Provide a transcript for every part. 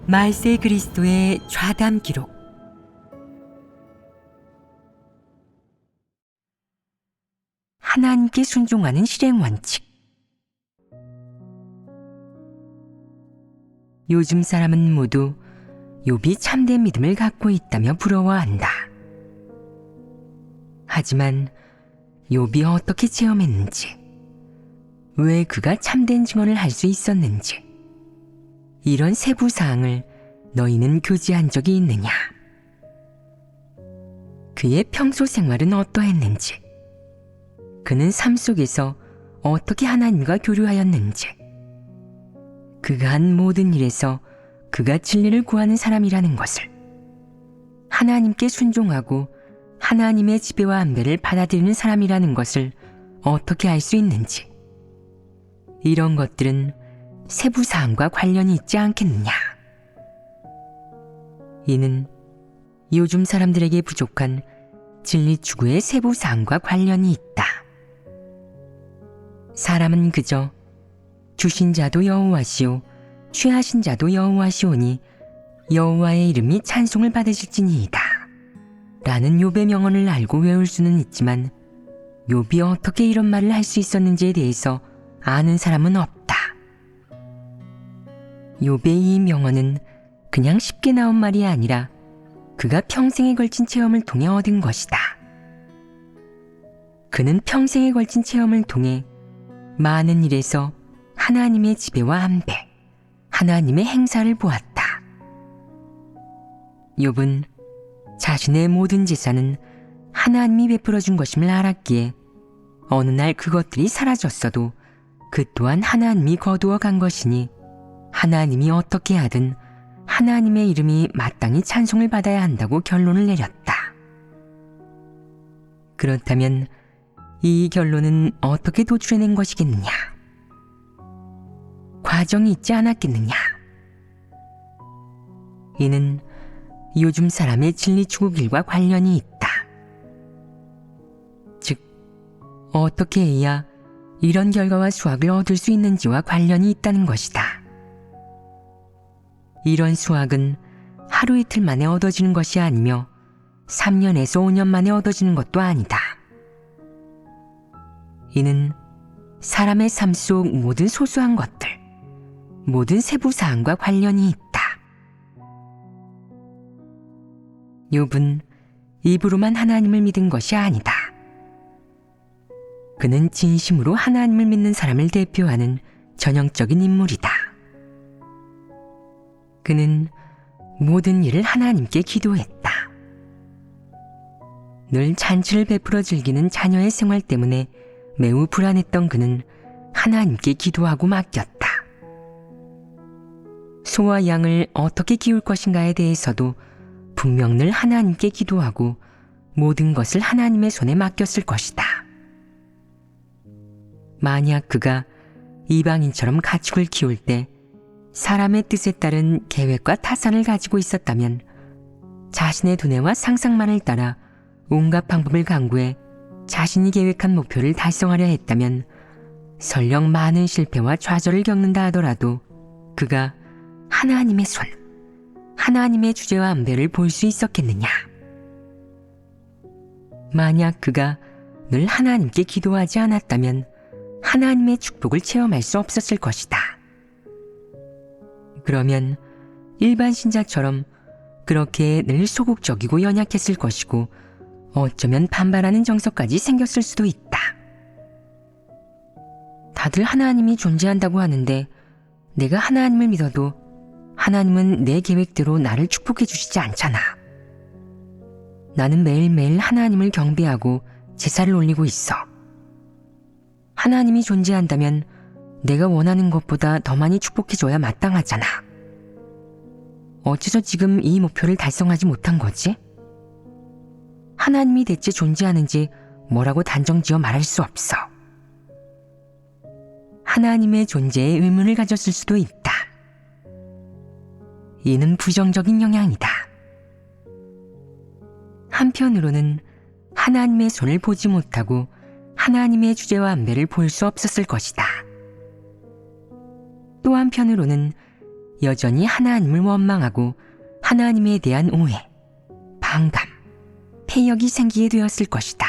말세 그리스도의 좌담 기록. 하나님께 순종하는 실행 원칙. 요즘 사람은 모두 욥이 참된 믿음을 갖고 있다며 부러워한다. 하지만 욥이 어떻게 체험했는지, 왜 그가 참된 증언을 할 수 있었는지, 이런 세부 사항을 너희는 교제한 적이 있느냐? 그의 평소 생활은 어떠했는지, 그는 삶 속에서 어떻게 하나님과 교류하였는지, 그가 한 모든 일에서 그가 진리를 구하는 사람이라는 것을, 하나님께 순종하고 하나님의 지배와 안배를 받아들이는 사람이라는 것을 어떻게 알 수 있는지, 이런 것들은 세부 사항과 관련이 있지 않겠느냐? 이는 요즘 사람들에게 부족한 진리 추구의 세부 사항과 관련이 있다. 사람은 그저 주신 자도 여호와시오 취하신 자도 여호와시오니 여호와의 이름이 찬송을 받으실지니이다 라는 욥의 명언을 알고 외울 수는 있지만, 욥이 어떻게 이런 말을 할 수 있었는지에 대해서 아는 사람은 없다. 욥의 이 명언은 그냥 쉽게 나온 말이 아니라 그가 평생에 걸친 체험을 통해 얻은 것이다. 그는 평생에 걸친 체험을 통해 많은 일에서 하나님의 지배와 안배, 하나님의 행사를 보았다. 욥은 자신의 모든 재산은 하나님이 베풀어 준 것임을 알았기에 어느 날 그것들이 사라졌어도 그 또한 하나님이 거두어 간 것이니 하나님이 어떻게 하든 하나님의 이름이 마땅히 찬송을 받아야 한다고 결론을 내렸다. 그렇다면 이 결론은 어떻게 도출해낸 것이겠느냐? 과정이 있지 않았겠느냐? 이는 요즘 사람의 진리 추구길과 관련이 있다. 즉, 어떻게 해야 이런 결과와 수확을 얻을 수 있는지와 관련이 있다는 것이다. 이런 수확은 하루 이틀 만에 얻어지는 것이 아니며 3년에서 5년 만에 얻어지는 것도 아니다. 이는 사람의 삶 속 모든 소소한 것들, 모든 세부 사항과 관련이 있다. 욥은 입으로만 하나님을 믿은 것이 아니다. 그는 진심으로 하나님을 믿는 사람을 대표하는 전형적인 인물이다. 그는 모든 일을 하나님께 기도했다. 늘 잔치를 베풀어 즐기는 자녀의 생활 때문에 매우 불안했던 그는 하나님께 기도하고 맡겼다. 소와 양을 어떻게 키울 것인가에 대해서도 분명 늘 하나님께 기도하고 모든 것을 하나님의 손에 맡겼을 것이다. 만약 그가 이방인처럼 가축을 키울 때 사람의 뜻에 따른 계획과 타산을 가지고 있었다면, 자신의 두뇌와 상상만을 따라 온갖 방법을 강구해 자신이 계획한 목표를 달성하려 했다면, 설령 많은 실패와 좌절을 겪는다 하더라도 그가 하나님의 손, 하나님의 주제와 안배를 볼 수 있었겠느냐? 만약 그가 늘 하나님께 기도하지 않았다면 하나님의 축복을 체험할 수 없었을 것이다. 그러면 일반 신자처럼 그렇게 늘 소극적이고 연약했을 것이고, 어쩌면 반발하는 정서까지 생겼을 수도 있다. 다들 하나님이 존재한다고 하는데 내가 하나님을 믿어도 하나님은 내 계획대로 나를 축복해 주시지 않잖아. 나는 매일매일 하나님을 경배하고 제사를 올리고 있어. 하나님이 존재한다면 내가 원하는 것보다 더 많이 축복해줘야 마땅하잖아. 어째서 지금 이 목표를 달성하지 못한 거지? 하나님이 대체 존재하는지 뭐라고 단정지어 말할 수 없어. 하나님의 존재에 의문을 가졌을 수도 있다. 이는 부정적인 영향이다. 한편으로는 하나님의 손을 보지 못하고 하나님의 주제와 안배를 볼 수 없었을 것이다. 또 한편으로는 여전히 하나님을 원망하고 하나님에 대한 오해, 반감, 패역이 생기게 되었을 것이다.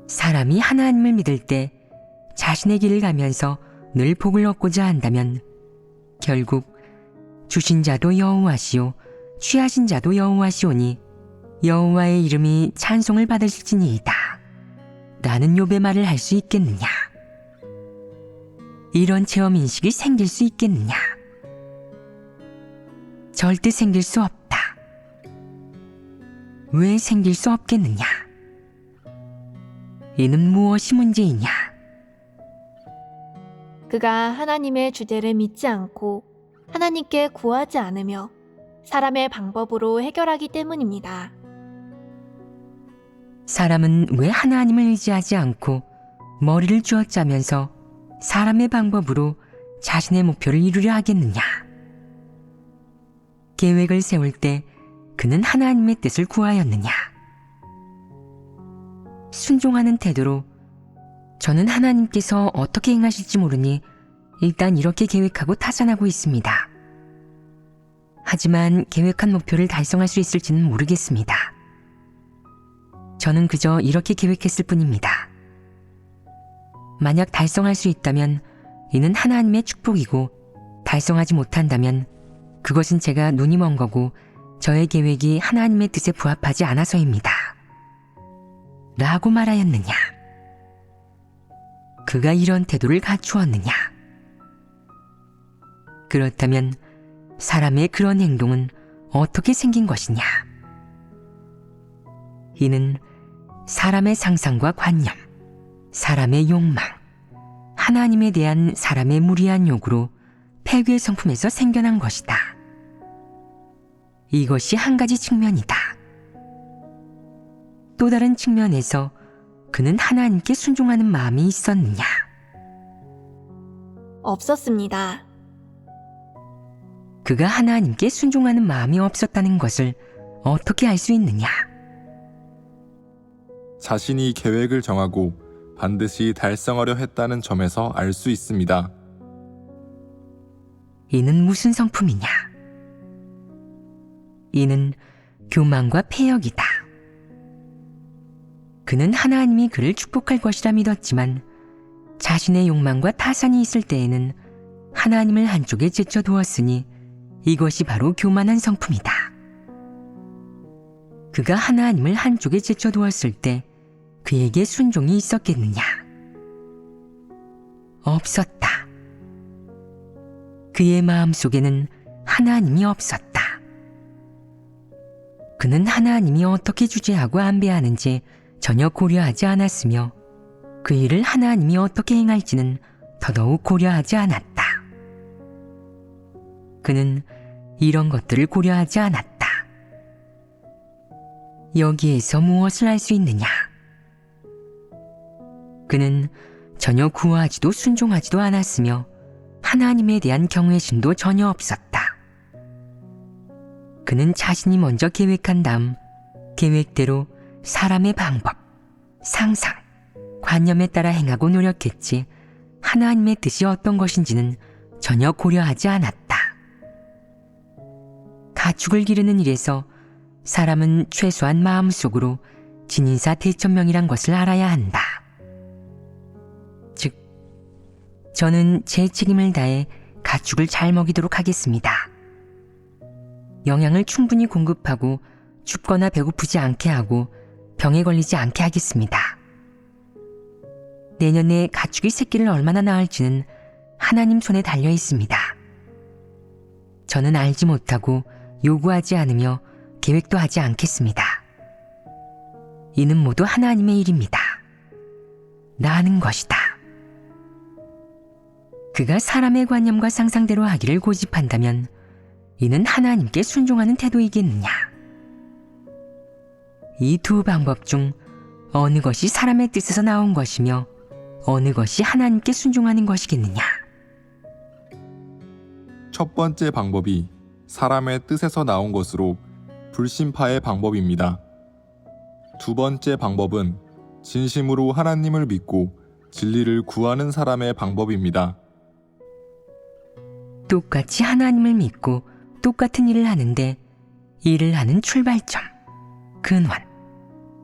사람이 하나님을 믿을 때 자신의 길을 가면서 늘 복을 얻고자 한다면 결국 주신 자도 여호와시오 취하신 자도 여호와시오니 여호와의 이름이 찬송을 받으실지니이다 라는 욥의 말을 할 수 있겠느냐? 이런 체험인식이 생길 수 있겠느냐? 절대 생길 수 없다. 왜 생길 수 없겠느냐? 이는 무엇이 문제이냐? 그가 하나님의 주제를 믿지 않고 하나님께 구하지 않으며 사람의 방법으로 해결하기 때문입니다. 사람은 왜 하나님을 의지하지 않고 머리를 쥐어짜면서 사람의 방법으로 자신의 목표를 이루려 하겠느냐? 계획을 세울 때 그는 하나님의 뜻을 구하였느냐? 순종하는 태도로 저는 하나님께서 어떻게 행하실지 모르니 일단 이렇게 계획하고 타산하고 있습니다. 하지만 계획한 목표를 달성할 수 있을지는 모르겠습니다. 저는 그저 이렇게 계획했을 뿐입니다. 만약 달성할 수 있다면 이는 하나님의 축복이고 달성하지 못한다면 그것은 제가 눈이 먼 거고 저의 계획이 하나님의 뜻에 부합하지 않아서입니다. 라고 말하였느냐? 그가 이런 태도를 갖추었느냐? 그렇다면 사람의 그런 행동은 어떻게 생긴 것이냐? 이는 사람의 상상과 관념, 사람의 욕망, 하나님에 대한 사람의 무리한 요구로 폐괴의 성품에서 생겨난 것이다. 이것이 한 가지 측면이다. 또 다른 측면에서 그는 하나님께 순종하는 마음이 있었느냐? 없었습니다. 그가 하나님께 순종하는 마음이 없었다는 것을 어떻게 알 수 있느냐? 자신이 계획을 정하고 반드시 달성하려 했다는 점에서 알 수 있습니다. 이는 무슨 성품이냐? 이는 교만과 패역이다. 그는 하나님이 그를 축복할 것이라 믿었지만 자신의 욕망과 타산이 있을 때에는 하나님을 한쪽에 제쳐두었으니 이것이 바로 교만한 성품이다. 그가 하나님을 한쪽에 제쳐두었을 때 그에게 순종이 있었겠느냐? 없었다. 그의 마음속에는 하나님이 없었다. 그는 하나님이 어떻게 주재하고 안배하는지 전혀 고려하지 않았으며 그 일을 하나님이 어떻게 행할지는 더더욱 고려하지 않았다. 그는 이런 것들을 고려하지 않았다. 여기에서 무엇을 알 수 있느냐? 그는 전혀 구하지도 순종하지도 않았으며 하나님에 대한 경외심도 전혀 없었다. 그는 자신이 먼저 계획한 다음 계획대로 사람의 방법, 상상, 관념에 따라 행하고 노력했지 하나님의 뜻이 어떤 것인지는 전혀 고려하지 않았다. 가축을 기르는 일에서 사람은 최소한 마음속으로 진인사 대천명이란 것을 알아야 한다. 즉, 저는 제 책임을 다해 가축을 잘 먹이도록 하겠습니다. 영양을 충분히 공급하고 춥거나 배고프지 않게 하고 병에 걸리지 않게 하겠습니다. 내년에 가축이 새끼를 얼마나 낳을지는 하나님 손에 달려 있습니다. 저는 알지 못하고 요구하지 않으며 계획도 하지 않겠습니다. 이는 모두 하나님의 일입니다. 라는 것이다. 그가 사람의 관념과 상상대로 하기를 고집한다면 이는 하나님께 순종하는 태도이겠느냐? 이 두 방법 중 어느 것이 사람의 뜻에서 나온 것이며 어느 것이 하나님께 순종하는 것이겠느냐? 첫 번째 방법이 사람의 뜻에서 나온 것으로 불신파의 방법입니다. 두 번째 방법은 진심으로 하나님을 믿고 진리를 구하는 사람의 방법입니다. 똑같이 하나님을 믿고 똑같은 일을 하는데 일을 하는 출발점, 근원,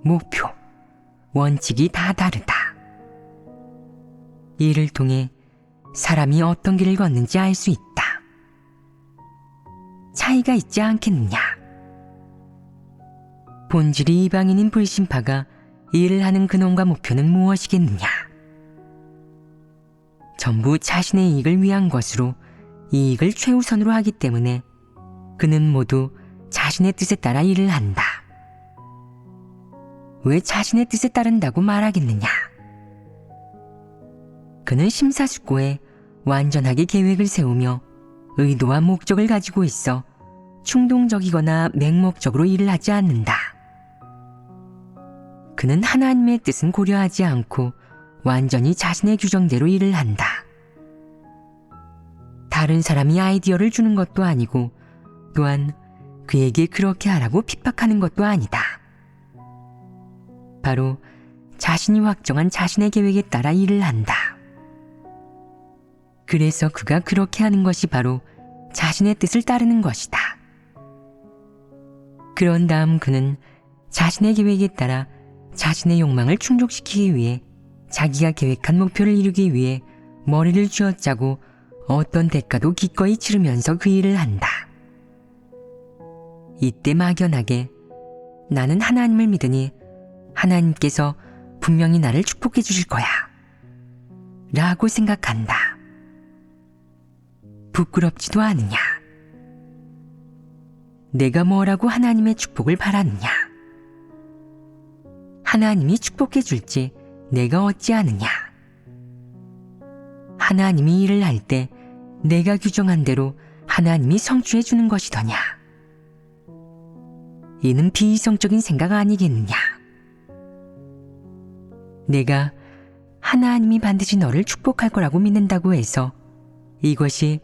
목표, 원칙이 다 다르다. 이를 통해 사람이 어떤 길을 걷는지 알 수 있다. 차이가 있지 않겠느냐? 본질이 이방인인 불신파가 일을 하는 근원과 목표는 무엇이겠느냐? 전부 자신의 이익을 위한 것으로 이익을 최우선으로 하기 때문에 그는 모두 자신의 뜻에 따라 일을 한다. 왜 자신의 뜻에 따른다고 말하겠느냐? 그는 심사숙고해 완전하게 계획을 세우며 의도와 목적을 가지고 있어 충동적이거나 맹목적으로 일을 하지 않는다. 그는 하나님의 뜻은 고려하지 않고 완전히 자신의 규정대로 일을 한다. 다른 사람이 아이디어를 주는 것도 아니고 또한 그에게 그렇게 하라고 핍박하는 것도 아니다. 바로 자신이 확정한 자신의 계획에 따라 일을 한다. 그래서 그가 그렇게 하는 것이 바로 자신의 뜻을 따르는 것이다. 그런 다음 그는 자신의 계획에 따라 자신의 욕망을 충족시키기 위해 자기가 계획한 목표를 이루기 위해 머리를 쥐어짜고 어떤 대가도 기꺼이 치르면서 그 일을 한다. 이때 막연하게 나는 하나님을 믿으니 하나님께서 분명히 나를 축복해 주실 거야 라고 생각한다. 부끄럽지도 않으냐? 내가 뭐라고 하나님의 축복을 바라느냐? 하나님이 축복해 줄지 내가 어찌하느냐? 하나님이 일을 할 때 내가 규정한 대로 하나님이 성취해 주는 것이더냐? 이는 비이성적인 생각 아니겠느냐? 내가 하나님이 반드시 너를 축복할 거라고 믿는다고 해서 이것이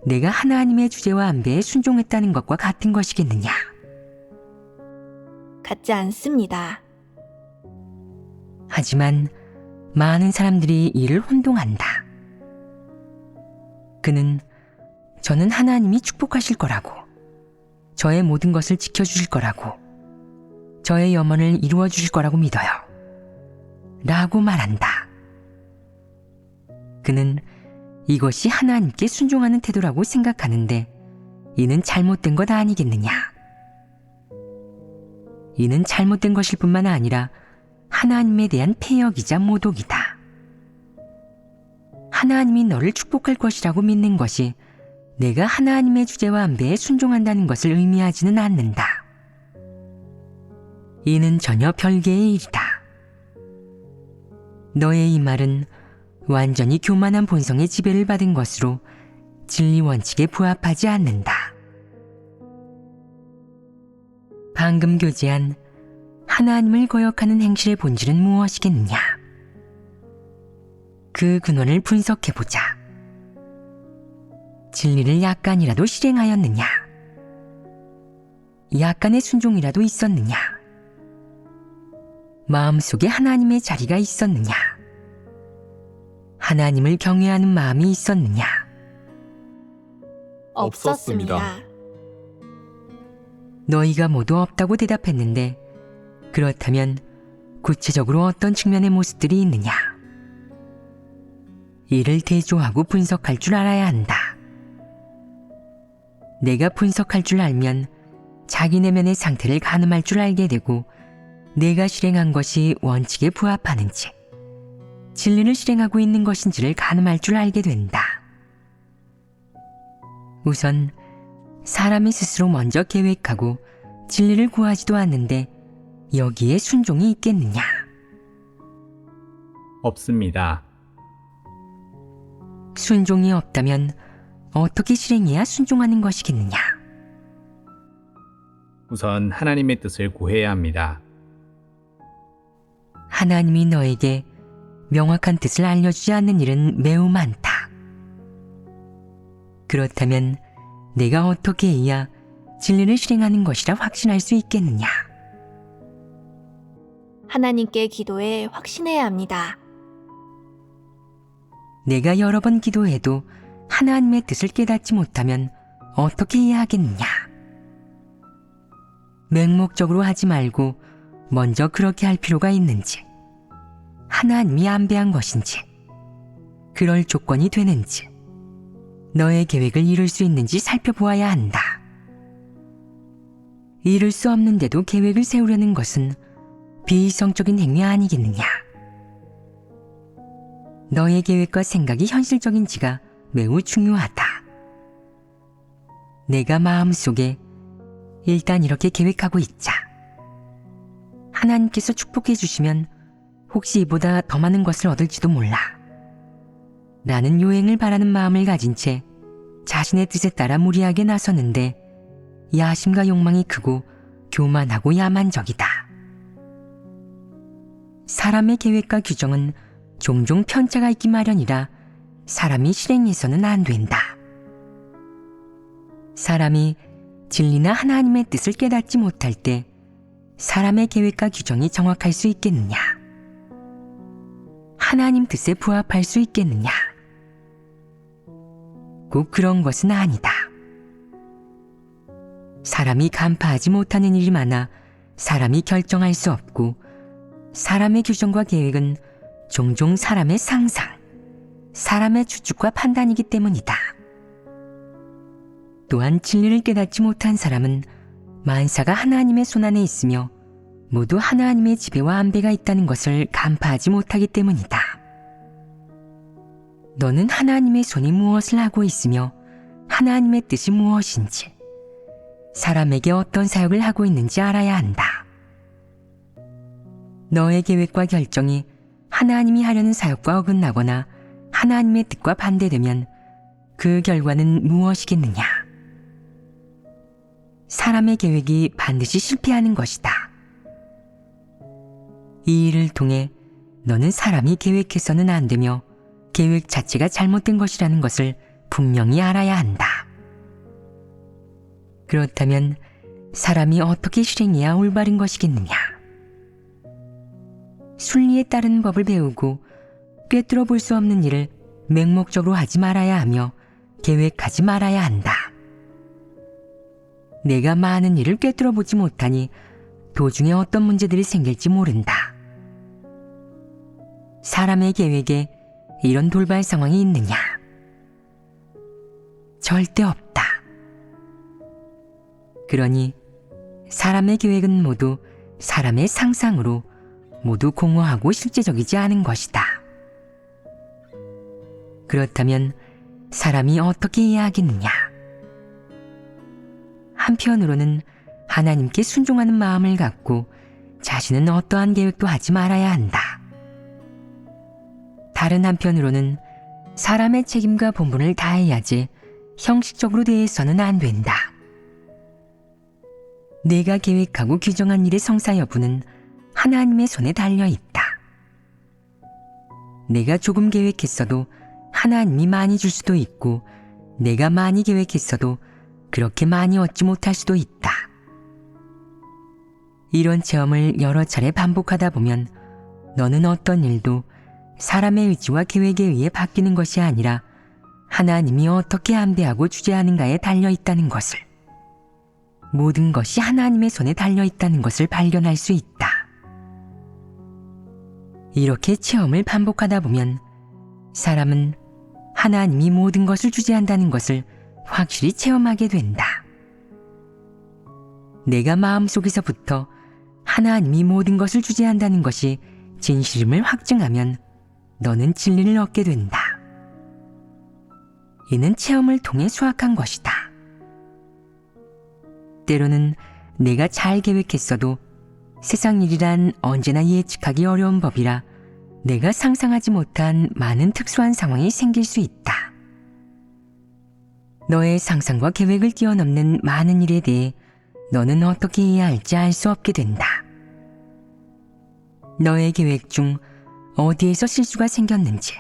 내가 하나님의 주제와 안배에 순종했다는 것과 같은 것이겠느냐? 같지 않습니다. 하지만 많은 사람들이 이를 혼동한다. 그는 저는 하나님이 축복하실 거라고, 저의 모든 것을 지켜주실 거라고, 저의 염원을 이루어 주실 거라고 믿어요 라고 말한다. 그는 이것이 하나님께 순종하는 태도라고 생각하는데 이는 잘못된 것 아니겠느냐? 이는 잘못된 것일 뿐만 아니라 하나님에 대한 폐역이자 모독이다. 하나님이 너를 축복할 것이라고 믿는 것이 내가 하나님의 주제와 안배에 순종한다는 것을 의미하지는 않는다. 이는 전혀 별개의 일이다. 너의 이 말은 완전히 교만한 본성의 지배를 받은 것으로 진리 원칙에 부합하지 않는다. 방금 교제한 하나님을 거역하는 행실의 본질은 무엇이겠느냐? 그 근원을 분석해보자. 진리를 약간이라도 실행하였느냐? 약간의 순종이라도 있었느냐? 마음속에 하나님의 자리가 있었느냐? 하나님을 경외하는 마음이 있었느냐? 없었습니다. 너희가 모두 없다고 대답했는데 그렇다면 구체적으로 어떤 측면의 모습들이 있느냐? 이를 대조하고 분석할 줄 알아야 한다. 내가 분석할 줄 알면 자기 내면의 상태를 가늠할 줄 알게 되고 내가 실행한 것이 원칙에 부합하는지 진리를 실행하고 있는 것인지를 가늠할 줄 알게 된다. 우선 사람이 스스로 먼저 계획하고 진리를 구하지도 않는데 여기에 순종이 있겠느냐? 없습니다. 순종이 없다면 어떻게 실행해야 순종하는 것이겠느냐? 우선 하나님의 뜻을 구해야 합니다. 하나님이 너에게 명확한 뜻을 알려주지 않는 일은 매우 많다. 그렇다면 내가 어떻게 해야 진리를 실행하는 것이라 확신할 수 있겠느냐? 하나님께 기도해 확신해야 합니다. 내가 여러 번 기도해도 하나님의 뜻을 깨닫지 못하면 어떻게 해야 하겠느냐? 맹목적으로 하지 말고 먼저 그렇게 할 필요가 있는지, 하나님이 안배한 것인지, 그럴 조건이 되는지, 너의 계획을 이룰 수 있는지 살펴보아야 한다. 이룰 수 없는데도 계획을 세우려는 것은 비이성적인 행위 아니겠느냐? 너의 계획과 생각이 현실적인지가 매우 중요하다. 내가 마음속에 일단 이렇게 계획하고 있자. 하나님께서 축복해 주시면 혹시 이보다 더 많은 것을 얻을지도 몰라. 나는 요행을 바라는 마음을 가진 채 자신의 뜻에 따라 무리하게 나서는데 야심과 욕망이 크고 교만하고 야만적이다. 사람의 계획과 규정은 종종 편차가 있기 마련이라 사람이 실행해서는 안 된다. 사람이 진리나 하나님의 뜻을 깨닫지 못할 때 사람의 계획과 규정이 정확할 수 있겠느냐? 하나님 뜻에 부합할 수 있겠느냐? 꼭 그런 것은 아니다. 사람이 간파하지 못하는 일이 많아 사람이 결정할 수 없고, 사람의 규정과 계획은 종종 사람의 상상, 사람의 추측과 판단이기 때문이다. 또한 진리를 깨닫지 못한 사람은 만사가 하나님의 손안에 있으며 모두 하나님의 지배와 안배가 있다는 것을 간파하지 못하기 때문이다. 너는 하나님의 손이 무엇을 하고 있으며 하나님의 뜻이 무엇인지, 사람에게 어떤 사역을 하고 있는지 알아야 한다. 너의 계획과 결정이 하나님이 하려는 사역과 어긋나거나 하나님의 뜻과 반대되면 그 결과는 무엇이겠느냐? 사람의 계획이 반드시 실패하는 것이다. 이 일을 통해 너는 사람이 계획해서는 안 되며 계획 자체가 잘못된 것이라는 것을 분명히 알아야 한다. 그렇다면 사람이 어떻게 실행해야 올바른 것이겠느냐? 순리에 따른 법을 배우고 꿰뚫어 볼 수 없는 일을 맹목적으로 하지 말아야 하며 계획하지 말아야 한다. 내가 많은 일을 꿰뚫어 보지 못하니 도중에 어떤 문제들이 생길지 모른다. 사람의 계획에 이런 돌발 상황이 있느냐? 절대 없다. 그러니 사람의 계획은 모두 사람의 상상으로 모두 공허하고 실제적이지 않은 것이다. 그렇다면 사람이 어떻게 해야 하겠느냐? 한편으로는 하나님께 순종하는 마음을 갖고 자신은 어떠한 계획도 하지 말아야 한다. 다른 한편으로는 사람의 책임과 본분을 다해야지 형식적으로 대해서는 안 된다. 내가 계획하고 규정한 일의 성사 여부는 하나님의 손에 달려있다. 내가 조금 계획했어도 하나님이 많이 줄 수도 있고, 내가 많이 계획했어도 그렇게 많이 얻지 못할 수도 있다. 이런 체험을 여러 차례 반복하다 보면 너는 어떤 일도 사람의 의지와 계획에 의해 바뀌는 것이 아니라 하나님이 어떻게 안배하고 주재하는가에 달려있다는 것을, 모든 것이 하나님의 손에 달려있다는 것을 발견할 수 있다. 이렇게 체험을 반복하다 보면 사람은 하나님이 모든 것을 주재한다는 것을 확실히 체험하게 된다. 내가 마음속에서부터 하나님이 모든 것을 주재한다는 것이 진실임을 확증하면 너는 진리를 얻게 된다. 이는 체험을 통해 수확한 것이다. 때로는 내가 잘 계획했어도 세상 일이란 언제나 예측하기 어려운 법이라 내가 상상하지 못한 많은 특수한 상황이 생길 수 있다. 너의 상상과 계획을 뛰어넘는 많은 일에 대해 너는 어떻게 해야 할지 알 수 없게 된다. 너의 계획 중 어디에서 실수가 생겼는지,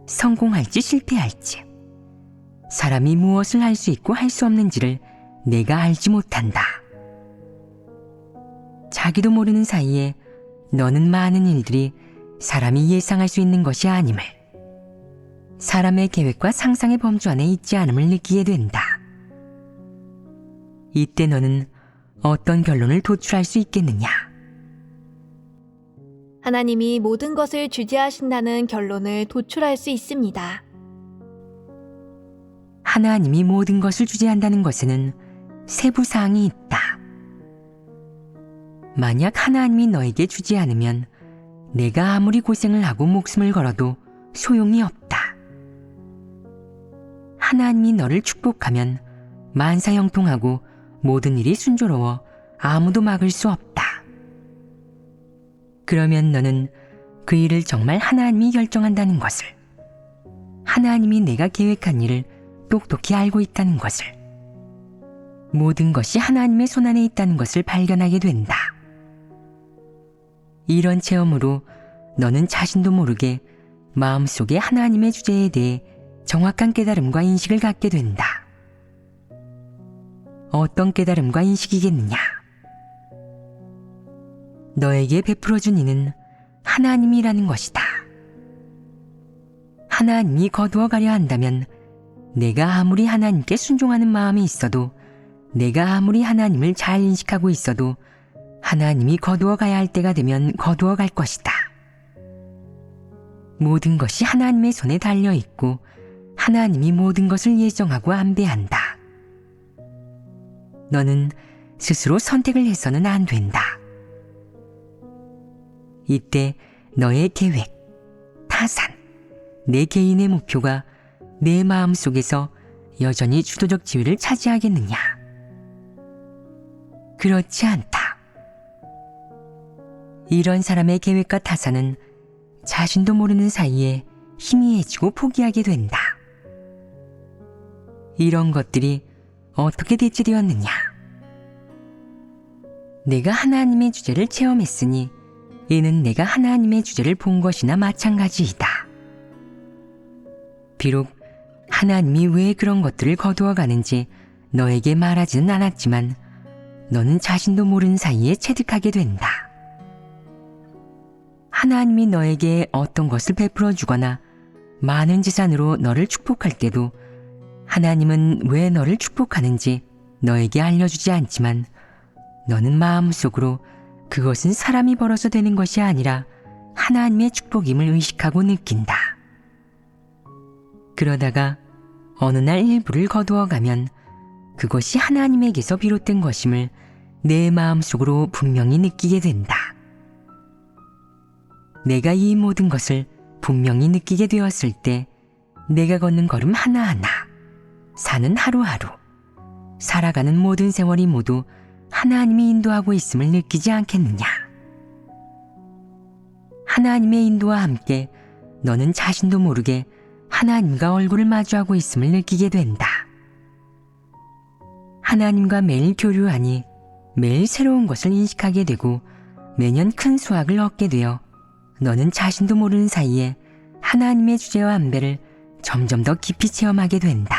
성공할지 실패할지, 사람이 무엇을 할 수 있고 할 수 없는지를 내가 알지 못한다. 자기도 모르는 사이에 너는 많은 일들이 사람이 예상할 수 있는 것이 아님을, 사람의 계획과 상상의 범주 안에 있지 않음을 느끼게 된다. 이때 너는 어떤 결론을 도출할 수 있겠느냐? 하나님이 모든 것을 주재하신다는 결론을 도출할 수 있습니다. 하나님이 모든 것을 주재한다는 것에는 세부 사항이 있다. 만약 하나님이 너에게 주지 않으면 내가 아무리 고생을 하고 목숨을 걸어도 소용이 없다. 하나님이 너를 축복하면 만사형통하고 모든 일이 순조로워 아무도 막을 수 없다. 그러면 너는 그 일을 정말 하나님이 결정한다는 것을, 하나님이 내가 계획한 일을 똑똑히 알고 있다는 것을, 모든 것이 하나님의 손안에 있다는 것을 발견하게 된다. 이런 체험으로 너는 자신도 모르게 마음속에 하나님의 주제에 대해 정확한 깨달음과 인식을 갖게 된다. 어떤 깨달음과 인식이겠느냐? 너에게 베풀어준 이는 하나님이라는 것이다. 하나님이 거두어 가려 한다면 내가 아무리 하나님께 순종하는 마음이 있어도, 내가 아무리 하나님을 잘 인식하고 있어도 하나님이 거두어 가야 할 때가 되면 거두어 갈 것이다. 모든 것이 하나님의 손에 달려 있고 하나님이 모든 것을 예정하고 안배한다. 너는 스스로 선택을 해서는 안 된다. 이때 너의 계획, 타산, 내 개인의 목표가 내 마음 속에서 여전히 주도적 지위를 차지하겠느냐? 그렇지 않다. 이런 사람의 계획과 타산은 자신도 모르는 사이에 희미해지고 포기하게 된다. 이런 것들이 어떻게 대체되었느냐? 내가 하나님의 주제를 체험했으니 이는 내가 하나님의 주제를 본 것이나 마찬가지이다. 비록 하나님이 왜 그런 것들을 거두어 가는지 너에게 말하지는 않았지만 너는 자신도 모르는 사이에 체득하게 된다. 하나님이 너에게 어떤 것을 베풀어 주거나 많은 재산으로 너를 축복할 때도 하나님은 왜 너를 축복하는지 너에게 알려주지 않지만 너는 마음속으로 그것은 사람이 벌어서 되는 것이 아니라 하나님의 축복임을 의식하고 느낀다. 그러다가 어느 날 일부를 거두어 가면 그것이 하나님에게서 비롯된 것임을 내 마음속으로 분명히 느끼게 된다. 내가 이 모든 것을 분명히 느끼게 되었을 때 내가 걷는 걸음 하나하나, 사는 하루하루, 살아가는 모든 세월이 모두 하나님이 인도하고 있음을 느끼지 않겠느냐? 하나님의 인도와 함께 너는 자신도 모르게 하나님과 얼굴을 마주하고 있음을 느끼게 된다. 하나님과 매일 교류하니 매일 새로운 것을 인식하게 되고 매년 큰 수확을 얻게 되어 너는 자신도 모르는 사이에 하나님의 주제와 안배를 점점 더 깊이 체험하게 된다.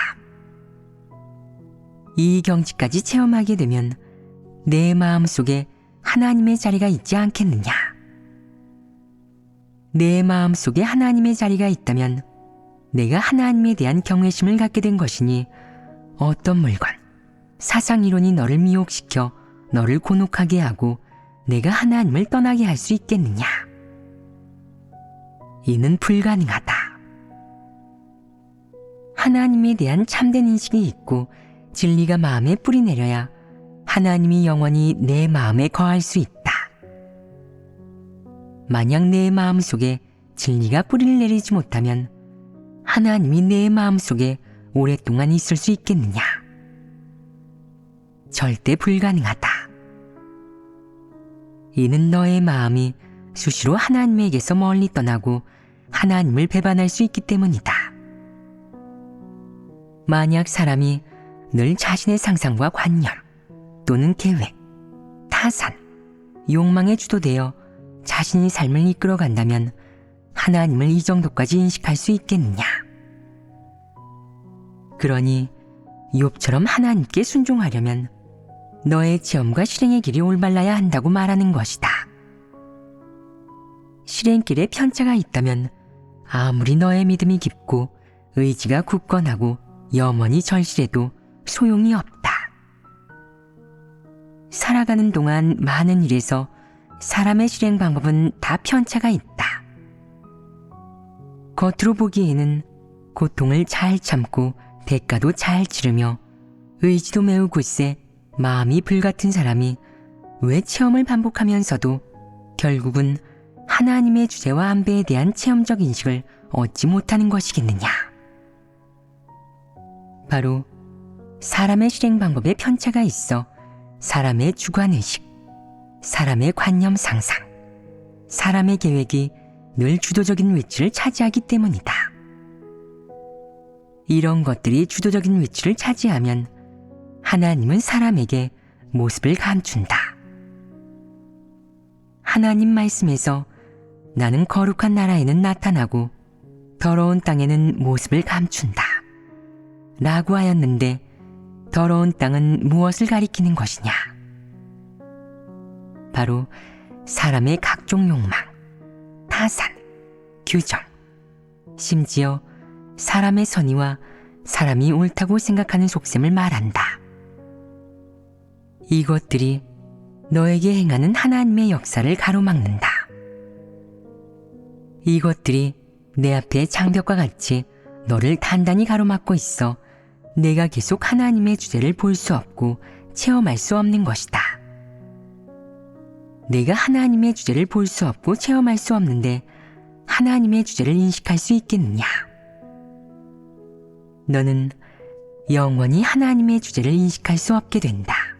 이 경지까지 체험하게 되면 내 마음속에 하나님의 자리가 있지 않겠느냐? 내 마음속에 하나님의 자리가 있다면 내가 하나님에 대한 경외심을 갖게 된 것이니 어떤 물건, 사상이론이 너를 미혹시켜 너를 곤혹하게 하고 내가 하나님을 떠나게 할 수 있겠느냐? 이는 불가능하다. 하나님에 대한 참된 인식이 있고 진리가 마음에 뿌리 내려야 하나님이 영원히 내 마음에 거할 수 있다. 만약 내 마음 속에 진리가 뿌리를 내리지 못하면 하나님이 내 마음 속에 오랫동안 있을 수 있겠느냐? 절대 불가능하다. 이는 너의 마음이 수시로 하나님에게서 멀리 떠나고 하나님을 배반할 수 있기 때문이다. 만약 사람이 늘 자신의 상상과 관념 또는 계획, 타산, 욕망에 주도되어 자신이 삶을 이끌어 간다면 하나님을 이 정도까지 인식할 수 있겠느냐? 그러니 욥처럼 하나님께 순종하려면 너의 체험과 실행의 길이 올바라야 한다고 말하는 것이다. 실행길에 편차가 있다면 아무리 너의 믿음이 깊고 의지가 굳건하고 염원이 절실해도 소용이 없다. 살아가는 동안 많은 일에서 사람의 실행 방법은 다 편차가 있다. 겉으로 보기에는 고통을 잘 참고 대가도 잘 치르며 의지도 매우 굳세 마음이 불같은 사람이 왜 체험을 반복하면서도 결국은 하나님의 주제와 안배에 대한 체험적 인식을 얻지 못하는 것이겠느냐? 바로 사람의 실행 방법에 편차가 있어 사람의 주관의식, 사람의 관념 상상, 사람의 계획이 늘 주도적인 위치를 차지하기 때문이다. 이런 것들이 주도적인 위치를 차지하면 하나님은 사람에게 모습을 감춘다. 하나님 말씀에서 나는 거룩한 나라에는 나타나고 더러운 땅에는 모습을 감춘다. 라고 하였는데 더러운 땅은 무엇을 가리키는 것이냐? 바로 사람의 각종 욕망, 타산, 규정, 심지어 사람의 선의와 사람이 옳다고 생각하는 속셈을 말한다. 이것들이 너에게 행하는 하나님의 역사를 가로막는다. 이것들이 내 앞에 장벽과 같이 너를 단단히 가로막고 있어 내가 계속 하나님의 주제를 볼 수 없고 체험할 수 없는 것이다. 내가 하나님의 주제를 볼 수 없고 체험할 수 없는데 하나님의 주제를 인식할 수 있겠느냐? 너는 영원히 하나님의 주제를 인식할 수 없게 된다.